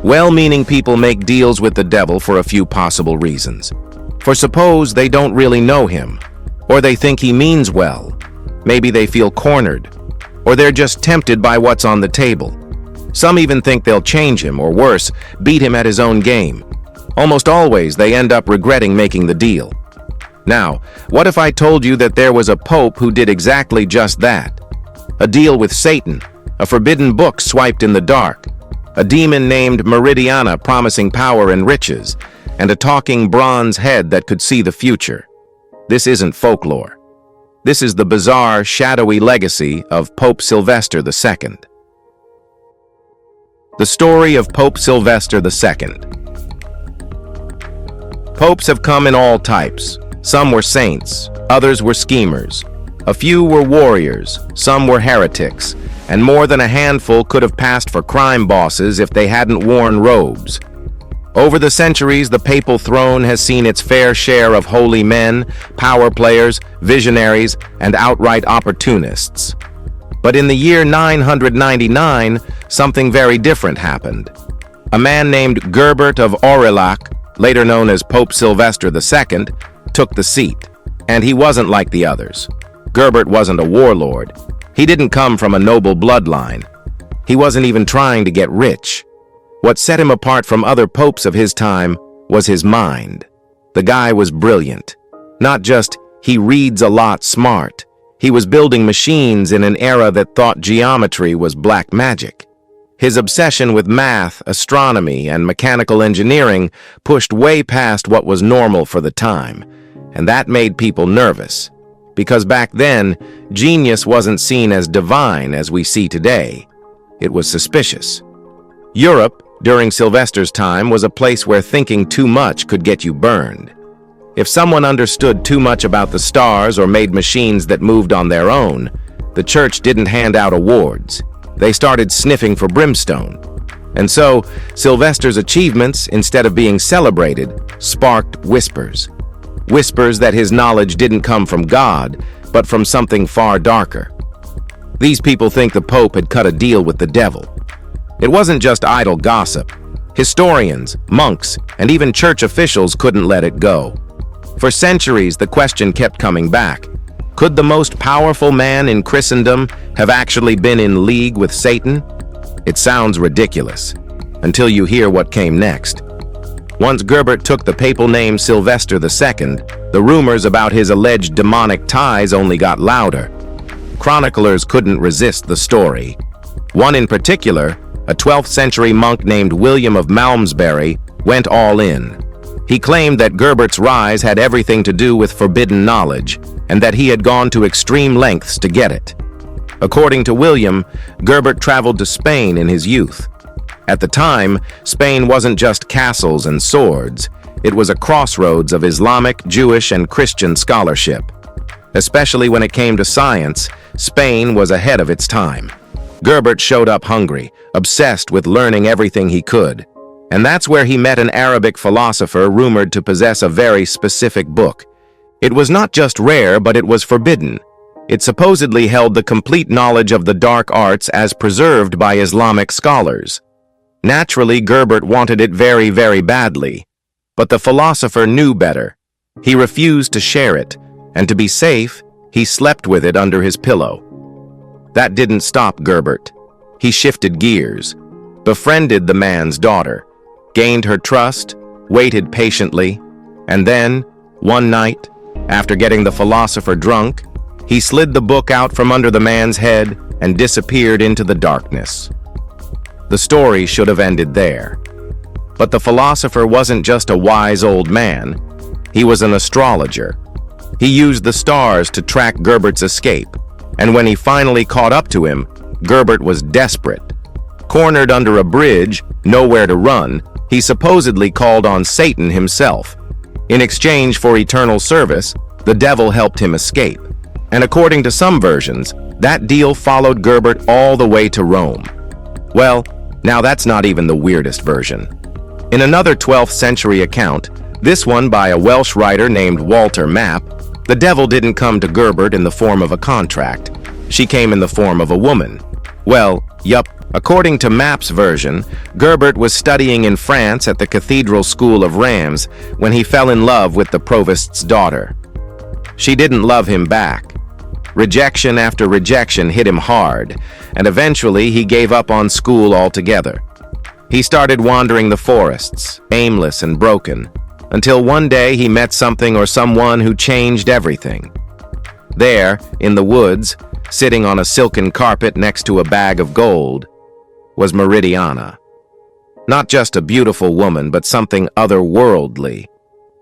Well-meaning people make deals with the devil for a few possible reasons. For suppose they don't really know him, or they think he means well. Maybe they feel cornered, or they're just tempted by what's on the table. Some even think they'll change him, or worse, beat him at his own game. Almost always, they end up regretting making the deal. Now, what if I told you that there was a pope who did exactly just that? A deal with Satan, a forbidden book swiped in the dark, a demon named Meridiana promising power and riches, and a talking bronze head that could see the future. This isn't folklore. This is the bizarre, shadowy legacy of Pope Sylvester II. The story of Pope Sylvester II. Popes have come in all types. Some were saints, others were schemers. A few were warriors, some were heretics, and more than a handful could have passed for crime bosses if they hadn't worn robes. Over the centuries, the papal throne has seen its fair share of holy men, power players, visionaries, and outright opportunists. But in the year 999, something very different happened. A man named Gerbert of Aurillac, later known as Pope Sylvester II, took the seat. And he wasn't like the others. Gerbert wasn't a warlord. He didn't come from a noble bloodline. He wasn't even trying to get rich. What set him apart from other popes of his time was his mind. The guy was brilliant. Not just, he reads a lot smart. He was building machines in an era that thought geometry was black magic. His obsession with math, astronomy, and mechanical engineering pushed way past what was normal for the time, and that made people nervous. Because back then, genius wasn't seen as divine as we see today. It was suspicious. Europe, during Sylvester's time, was a place where thinking too much could get you burned. If someone understood too much about the stars or made machines that moved on their own, the church didn't hand out awards. They started sniffing for brimstone. And so, Sylvester's achievements, instead of being celebrated, sparked whispers. Whispers that his knowledge didn't come from God, but from something far darker. These people think the Pope had cut a deal with the devil. It wasn't just idle gossip. Historians, monks, and even church officials couldn't let it go. For centuries, the question kept coming back. Could the most powerful man in Christendom have actually been in league with Satan? It sounds ridiculous, until you hear what came next. Once Gerbert took the papal name Sylvester II, the rumors about his alleged demonic ties only got louder. Chroniclers couldn't resist the story. One in particular, a 12th century monk named William of Malmesbury, went all in. He claimed that Gerbert's rise had everything to do with forbidden knowledge, and that he had gone to extreme lengths to get it. According to William, Gerbert traveled to Spain in his youth. At the time, Spain wasn't just castles and swords. It was a crossroads of Islamic, Jewish, and Christian scholarship. Especially when it came to science, Spain was ahead of its time. Gerbert showed up hungry, obsessed with learning everything he could. And that's where he met an Arabic philosopher rumored to possess a very specific book. It was not just rare, but it was forbidden. It supposedly held the complete knowledge of the dark arts as preserved by Islamic scholars. Naturally, Gerbert wanted it very, very badly. But the philosopher knew better. He refused to share it, and to be safe, he slept with it under his pillow. That didn't stop Gerbert. He shifted gears, befriended the man's daughter, gained her trust, waited patiently, and then, one night, after getting the philosopher drunk, he slid the book out from under the man's head and disappeared into the darkness. The story should have ended there. But the philosopher wasn't just a wise old man. He was an astrologer. He used the stars to track Gerbert's escape, and when he finally caught up to him, Gerbert was desperate. Cornered under a bridge, nowhere to run, he supposedly called on Satan himself. In exchange for eternal service, the devil helped him escape. And according to some versions, that deal followed Gerbert all the way to Rome. Well, now that's not even the weirdest version. In another 12th century account, this one by a Welsh writer named Walter Map, the devil didn't come to Gerbert in the form of a contract. She came in the form of a woman. Well, Yup, according to Map's version, Gerbert was studying in France at the Cathedral School of Reims when he fell in love with the provost's daughter. She didn't love him back. Rejection after rejection hit him hard, and eventually he gave up on school altogether. He started wandering the forests, aimless and broken, until one day he met something or someone who changed everything. There, in the woods, sitting on a silken carpet next to a bag of gold, was Meridiana. Not just a beautiful woman, but something otherworldly.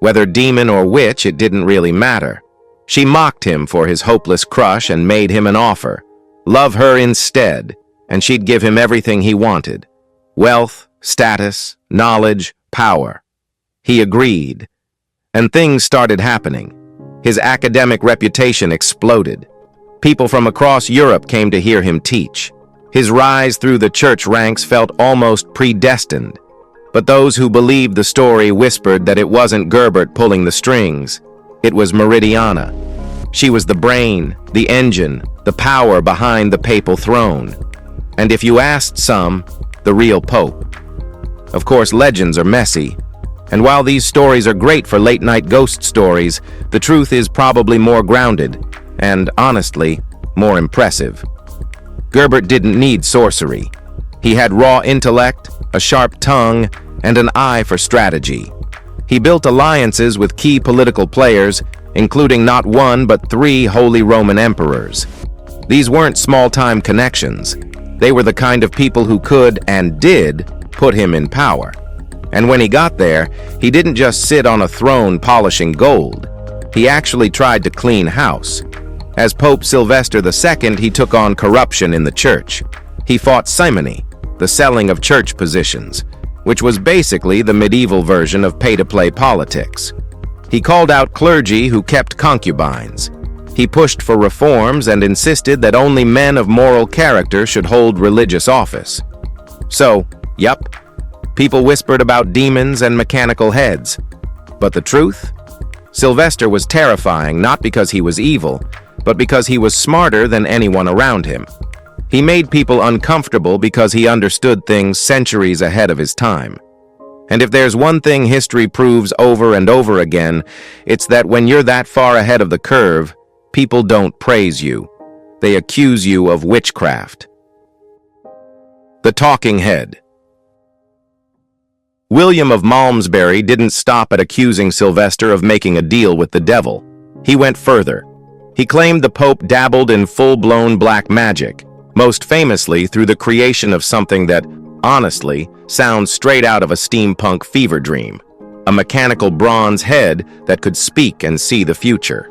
Whether demon or witch, it didn't really matter. She mocked him for his hopeless crush and made him an offer. Love her instead, and she'd give him everything he wanted. Wealth, status, knowledge, power. He agreed, and things started happening. His academic reputation exploded. People from across Europe came to hear him teach. His rise through the church ranks felt almost predestined. But those who believed the story whispered that it wasn't Gerbert pulling the strings. It was Meridiana. She was the brain, the engine, the power behind the papal throne. And if you asked some, the real pope. Of course, legends are messy. And while these stories are great for late-night ghost stories, the truth is probably more grounded and, honestly, more impressive. Gerbert didn't need sorcery. He had raw intellect, a sharp tongue, and an eye for strategy. He built alliances with key political players, including not one but 3 Holy Roman emperors. These weren't small-time connections. They were the kind of people who could, and did, put him in power. And when he got there, he didn't just sit on a throne polishing gold. He actually tried to clean house. As Pope Sylvester II, he took on corruption in the church. He fought simony, the selling of church positions, which was basically the medieval version of pay-to-play politics. He called out clergy who kept concubines. He pushed for reforms and insisted that only men of moral character should hold religious office. So, yup, people whispered about demons and mechanical heads. But the truth? Sylvester was terrifying not because he was evil, but because he was smarter than anyone around him. He made people uncomfortable because he understood things centuries ahead of his time. And if there's one thing history proves over and over again, it's that when you're that far ahead of the curve, people don't praise you. They accuse you of witchcraft. The Talking Head. William of Malmesbury didn't stop at accusing Sylvester of making a deal with the devil. He went further. He claimed the Pope dabbled in full-blown black magic, most famously through the creation of something that, honestly, sounds straight out of a steampunk fever dream, a mechanical bronze head that could speak and see the future.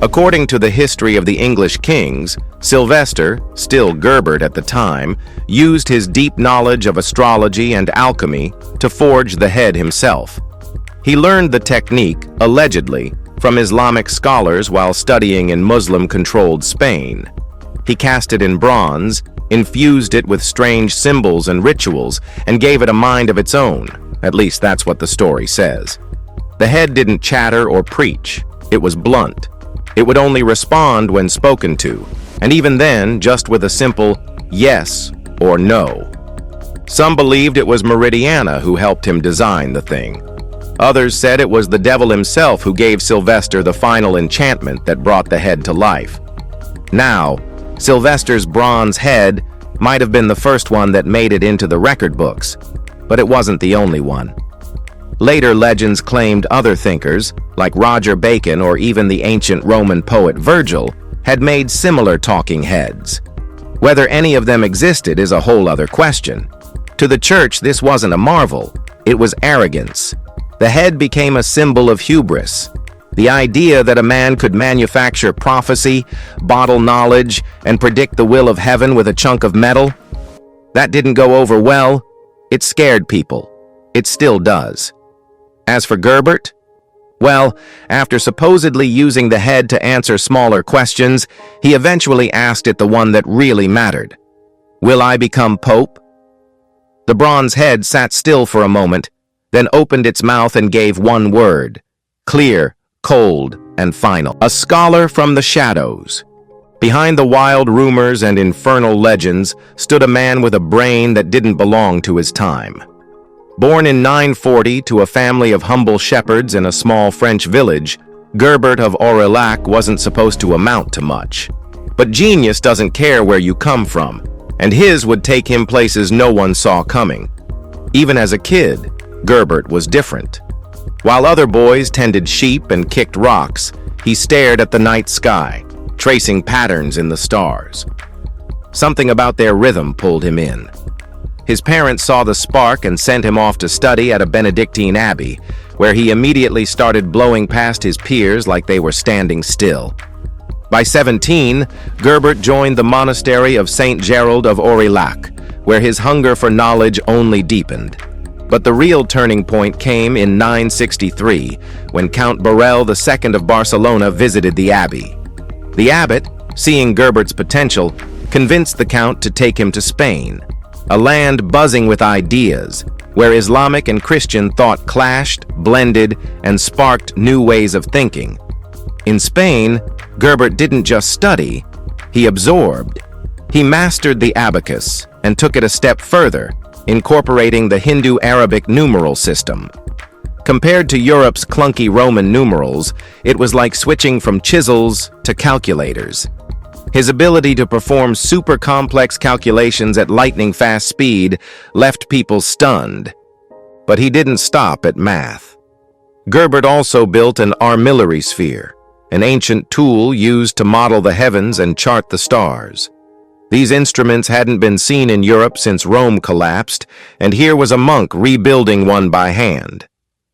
According to the history of the English kings, Sylvester, still Gerbert at the time, used his deep knowledge of astrology and alchemy to forge the head himself. He learned the technique, allegedly, from Islamic scholars while studying in Muslim-controlled Spain. He cast it in bronze, infused it with strange symbols and rituals, and gave it a mind of its own. At least that's what the story says. The head didn't chatter or preach. It was blunt. It would only respond when spoken to, and even then, just with a simple yes or no. Some believed it was Meridiana who helped him design the thing. Others said it was the devil himself who gave Sylvester the final enchantment that brought the head to life. Now, Sylvester's bronze head might have been the first one that made it into the record books, but it wasn't the only one. Later legends claimed other thinkers, like Roger Bacon or even the ancient Roman poet Virgil, had made similar talking heads. Whether any of them existed is a whole other question. To the church, this wasn't a marvel. It was arrogance. The head became a symbol of hubris. The idea that a man could manufacture prophecy, bottle knowledge, and predict the will of heaven with a chunk of metal? That didn't go over well. It scared people. It still does. As for Gerbert, well, after supposedly using the head to answer smaller questions, he eventually asked it the one that really mattered. Will I become Pope? The bronze head sat still for a moment, then opened its mouth and gave one word, clear, cold, and final. A scholar from the shadows. Behind the wild rumors and infernal legends stood a man with a brain that didn't belong to his time. Born in 940 to a family of humble shepherds in a small French village, Gerbert of Aurillac wasn't supposed to amount to much. But genius doesn't care where you come from, and his would take him places no one saw coming. Even as a kid, Gerbert was different. While other boys tended sheep and kicked rocks, he stared at the night sky, tracing patterns in the stars. Something about their rhythm pulled him in. His parents saw the spark and sent him off to study at a Benedictine abbey, where he immediately started blowing past his peers like they were standing still. By 17, Gerbert joined the monastery of St. Gerbert of Aurillac, where his hunger for knowledge only deepened. But the real turning point came in 963, when Count Borel II of Barcelona visited the abbey. The abbot, seeing Gerbert's potential, convinced the count to take him to Spain, a land buzzing with ideas, where Islamic and Christian thought clashed, blended, and sparked new ways of thinking. In Spain, Gerbert didn't just study, he absorbed. He mastered the abacus and took it a step further, incorporating the Hindu-Arabic numeral system. Compared to Europe's clunky Roman numerals, it was like switching from chisels to calculators. His ability to perform super complex calculations at lightning-fast speed left people stunned. But he didn't stop at math. Gerbert also built an armillary sphere, an ancient tool used to model the heavens and chart the stars. These instruments hadn't been seen in Europe since Rome collapsed, and here was a monk rebuilding one by hand.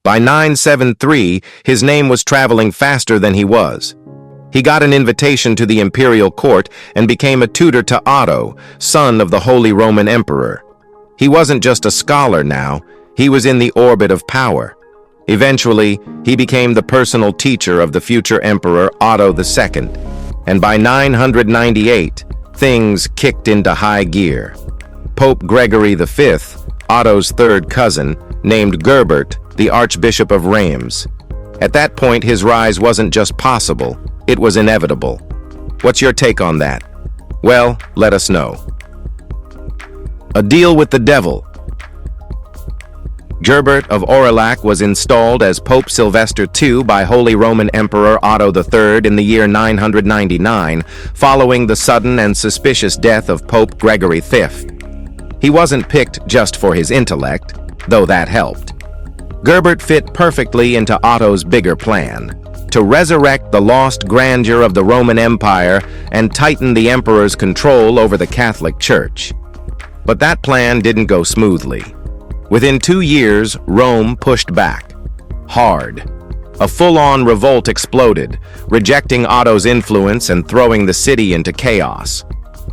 By 973, his name was traveling faster than he was. He got an invitation to the imperial court and became a tutor to Otto, son of the Holy Roman Emperor. He wasn't just a scholar now, he was in the orbit of power. Eventually, he became the personal teacher of the future Emperor Otto II, and by 998, things kicked into high gear. Pope Gregory V, Otto's third cousin, named Gerbert the Archbishop of Reims. At that point, his rise wasn't just possible, it was inevitable. What's your take on that? Well, let us know. A deal with the devil. Gerbert of Aurillac was installed as Pope Sylvester II by Holy Roman Emperor Otto III in the year 999, following the sudden and suspicious death of Pope Gregory V. He wasn't picked just for his intellect, though that helped. Gerbert fit perfectly into Otto's bigger plan, to resurrect the lost grandeur of the Roman Empire and tighten the emperor's control over the Catholic Church. But that plan didn't go smoothly. Within 2 years, Rome pushed back. Hard. A full-on revolt exploded, rejecting Otto's influence and throwing the city into chaos.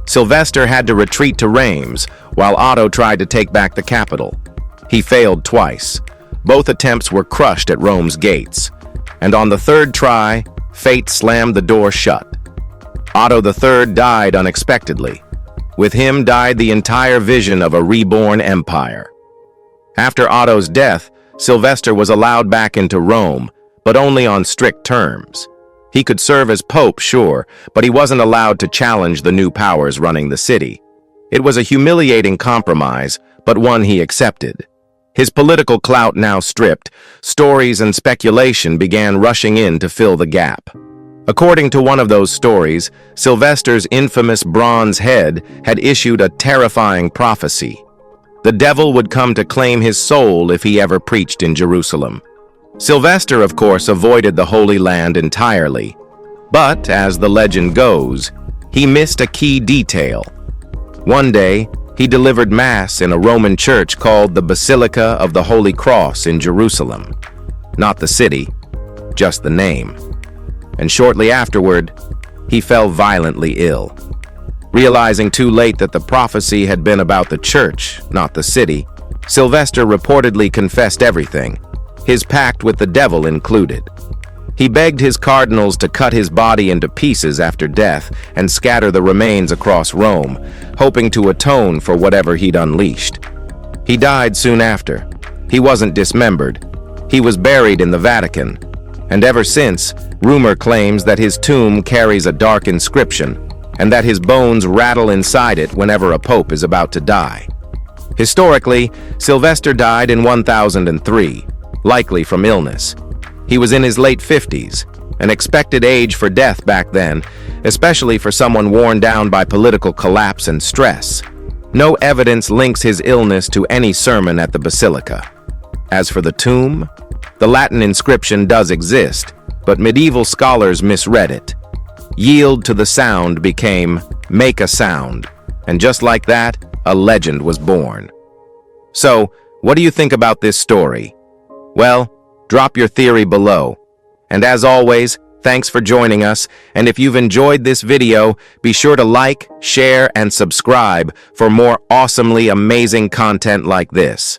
Sylvester had to retreat to Reims, while Otto tried to take back the capital. He failed twice. Both attempts were crushed at Rome's gates. And on the third try, fate slammed the door shut. Otto III died unexpectedly. With him died the entire vision of a reborn empire. After Otto's death, Sylvester was allowed back into Rome, but only on strict terms. He could serve as pope, sure, but he wasn't allowed to challenge the new powers running the city. It was a humiliating compromise, but one he accepted. His political clout now stripped, stories and speculation began rushing in to fill the gap. According to one of those stories, Sylvester's infamous bronze head had issued a terrifying prophecy. The devil would come to claim his soul if he ever preached in Jerusalem. Sylvester, of course, avoided the Holy Land entirely. But, as the legend goes, he missed a key detail. One day, he delivered Mass in a Roman church called the Basilica of the Holy Cross in Jerusalem. Not the city, just the name. And shortly afterward, he fell violently ill. Realizing too late that the prophecy had been about the church, not the city, Sylvester reportedly confessed everything, his pact with the devil included. He begged his cardinals to cut his body into pieces after death and scatter the remains across Rome, hoping to atone for whatever he'd unleashed. He died soon after. He wasn't dismembered. He was buried in the Vatican. And ever since, rumor claims that his tomb carries a dark inscription, and that his bones rattle inside it whenever a pope is about to die. Historically, Sylvester died in 1003, likely from illness. He was in his late 50s, an expected age for death back then, especially for someone worn down by political collapse and stress. No evidence links his illness to any sermon at the basilica. As for the tomb, the Latin inscription does exist, but medieval scholars misread it. Yield to the sound became make a sound, and just like that, a legend was born. So, what do you think about this story? Well, drop your theory below. And as always, thanks for joining us, and if you've enjoyed this video, be sure to like, share, and subscribe for more awesomely amazing content like this.